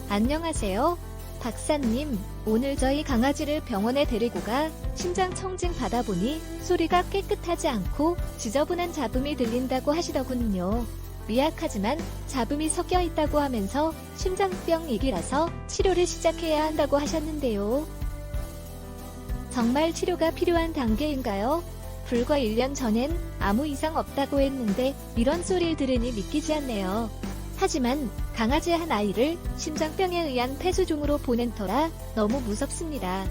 안녕하세요. 박사님, 오늘 저희 강아지를 병원에 데리고 가 심장 청진 받아보니 소리가 깨끗하지 않고 지저분한 잡음이 들린다고 하시더군요. 미약하지만 잡음이 섞여 있다고 하면서 심장병 얘기라서 치료를 시작해야 한다고 하셨는데요. 정말 치료가 필요한 단계인가요? 불과 1년 전엔 아무 이상 없다고 했는데 이런 소리를 들으니 믿기지 않네요. 하지만 강아지 한 아이를 심장병에 의한 폐수종으로 보낸 터라 너무 무섭습니다.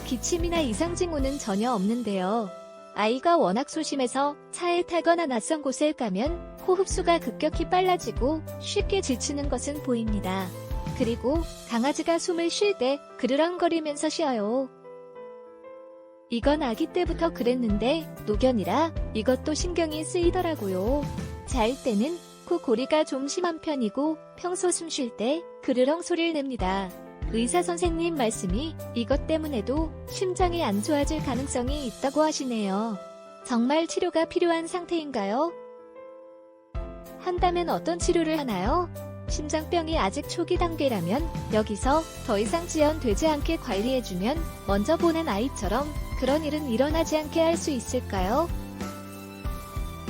기침이나 이상 징후는 전혀 없는데요. 아이가 워낙 소심해서 차에 타거나 낯선 곳에 가면 코 흡수가 급격히 빨라지고 쉽게 지치는 것은 보입니다. 그리고 강아지가 숨을 쉴 때 그르렁거리면서 쉬어요. 이건 아기 때부터 그랬는데 노견이라 이것도 신경이 쓰이더라고요. 잘 때는 코 고리가 좀 심한 편이고 평소 숨 쉴 때 그르렁 소리를 냅니다. 의사 선생님 말씀이 이것 때문에도 심장이 안 좋아질 가능성이 있다고 하시네요. 정말 치료가 필요한 상태인가요? 한다면 어떤 치료를 하나요? 심장병이 아직 초기 단계라면 여기서 더 이상 지연되지 않게 관리해주면 먼저 보낸 아이처럼 그런 일은 일어나지 않게 할 수 있을까요?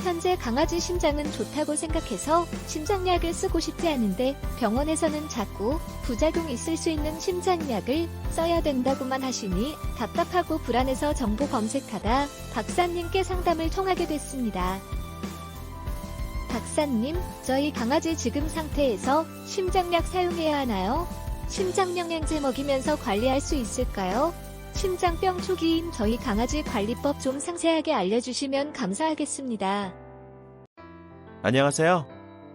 현재 강아지 심장은 좋다고 생각해서 심장약을 쓰고 싶지 않은데 병원에서는 자꾸 부작용이 있을 수 있는 심장약을 써야 된다고만 하시니 답답하고 불안해서 정보 검색하다 박사님께 상담을 통하게 됐습니다. 박사님, 저희 강아지 지금 상태에서 심장약 사용해야 하나요? 심장영양제 먹이면서 관리할 수 있을까요? 심장병 초기인 저희 강아지 관리법 좀 상세하게 알려주시면 감사하겠습니다. 안녕하세요.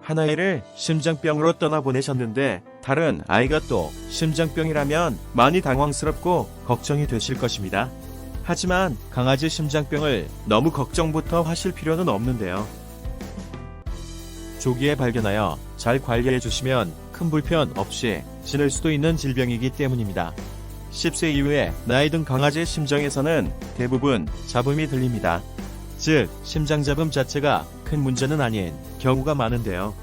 한 아이를 심장병으로 떠나보내셨는데 다른 아이가 또 심장병이라면 많이 당황스럽고 걱정이 되실 것입니다. 하지만 강아지 심장병을 너무 걱정부터 하실 필요는 없는데요. 조기에 발견하여 잘 관리해 주시면 큰 불편 없이 지낼 수도 있는 질병이기 때문입니다. 10세 이후에 나이 든 강아지 심장에서는 대부분 잡음이 들립니다. 즉, 심장 잡음 자체가 큰 문제는 아닌 경우가 많은데요.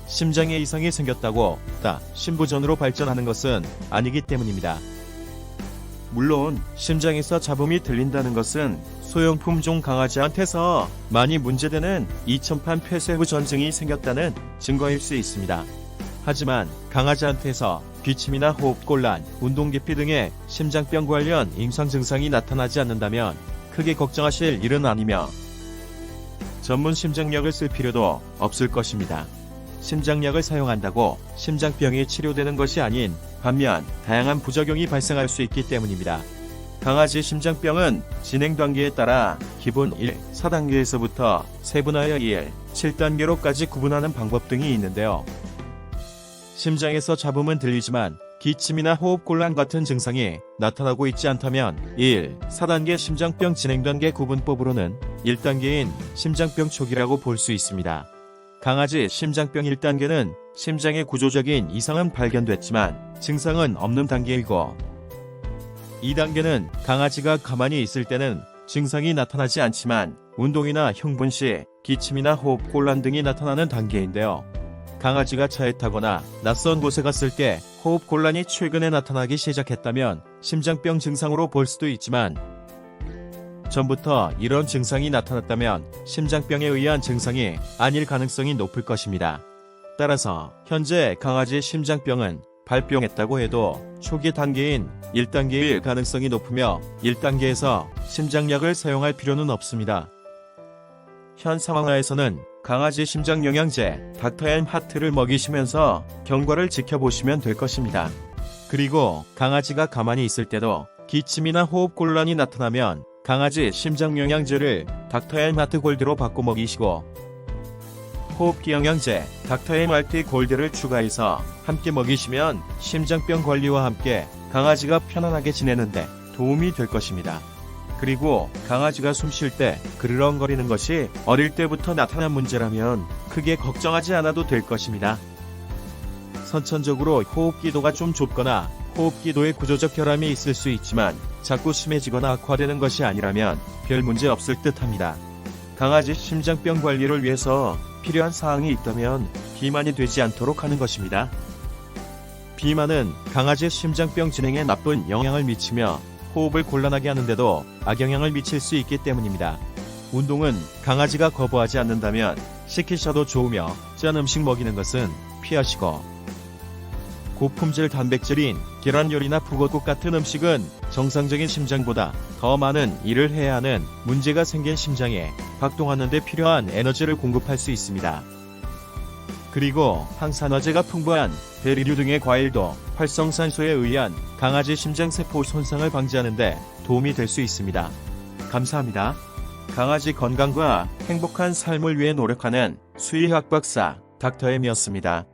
심장에 이상이 생겼다고 다 심부전으로 발전하는 것은 아니기 때문입니다. 물론 심장에서 잡음이 들린다는 것은 소형품종 강아지한테서 많이 문제되는 이천판 폐쇄후 전증이 생겼다는 증거일 수 있습니다. 하지만 강아지한테서 기침이나 호흡곤란, 운동기피 등의 심장병 관련 임상 증상이 나타나지 않는다면 크게 걱정하실 일은 아니며 전문 심장약을 쓸 필요도 없을 것입니다. 심장약을 사용한다고 심장병이 치료되는 것이 아닌 반면 다양한 부작용이 발생할 수 있기 때문입니다. 강아지 심장병은 진행 단계에 따라 기본 1, 4단계에서부터 세분화하여 1, 7단계로까지 구분하는 방법 등이 있는데요. 심장에서 잡음은 들리지만 기침이나 호흡곤란 같은 증상이 나타나고 있지 않다면 1, 4단계 심장병 진행 단계 구분법으로는 1단계인 심장병 초기라고 볼 수 있습니다. 강아지 심장병 1단계는 심장의 구조적인 이상은 발견됐지만 증상은 없는 단계이고 2단계는 강아지가 가만히 있을 때는 증상이 나타나지 않지만 운동이나 흥분 시 기침이나 호흡곤란 등이 나타나는 단계인데요. 강아지가 차에 타거나 낯선 곳에 갔을 때 호흡곤란이 최근에 나타나기 시작했다면 심장병 증상으로 볼 수도 있지만 전부터 이런 증상이 나타났다면 심장병에 의한 증상이 아닐 가능성이 높을 것입니다. 따라서 현재 강아지 심장병은 발병했다고 해도 초기 단계인 1단계일 가능성이 높으며 1단계에서 심장약을 사용할 필요는 없습니다. 현 상황하에서는 강아지 심장 영양제 닥터앤 하트를 먹이시면서 경과를 지켜보시면 될 것입니다. 그리고 강아지가 가만히 있을 때도 기침이나 호흡곤란이 나타나면 강아지 심장 영양제를 닥터앤 하트 골드로 바꿔 먹이시고 호흡기 영양제 닥터앤 멀티 골드를 추가해서 함께 먹이시면 심장병 관리와 함께 강아지가 편안하게 지내는데 도움이 될 것입니다. 그리고 강아지가 숨 쉴 때 그르렁거리는 것이 어릴 때부터 나타난 문제라면 크게 걱정하지 않아도 될 것입니다. 선천적으로 호흡기도가 좀 좁거나 호흡기도에 구조적 결함이 있을 수 있지만 자꾸 심해지거나 악화되는 것이 아니라면 별 문제 없을 듯합니다. 강아지 심장병 관리를 위해서 필요한 사항이 있다면 비만이 되지 않도록 하는 것입니다. 비만은 강아지 심장병 진행에 나쁜 영향을 미치며 호흡을 곤란하게 하는데도 악영향을 미칠 수 있기 때문입니다. 운동은 강아지가 거부하지 않는다면 시키셔도 좋으며 짠 음식 먹이는 것은 피하시고, 고품질 단백질인 계란 요리나 북엇국 같은 음식은 정상적인 심장보다 더 많은 일을 해야 하는 문제가 생긴 심장에 박동하는 데 필요한 에너지를 공급할 수 있습니다. 그리고 항산화제가 풍부한 베리류 등의 과일도 활성산소에 의한 강아지 심장세포 손상을 방지하는 데 도움이 될 수 있습니다. 감사합니다. 강아지 건강과 행복한 삶을 위해 노력하는 수의학 박사 닥터 M이었습니다.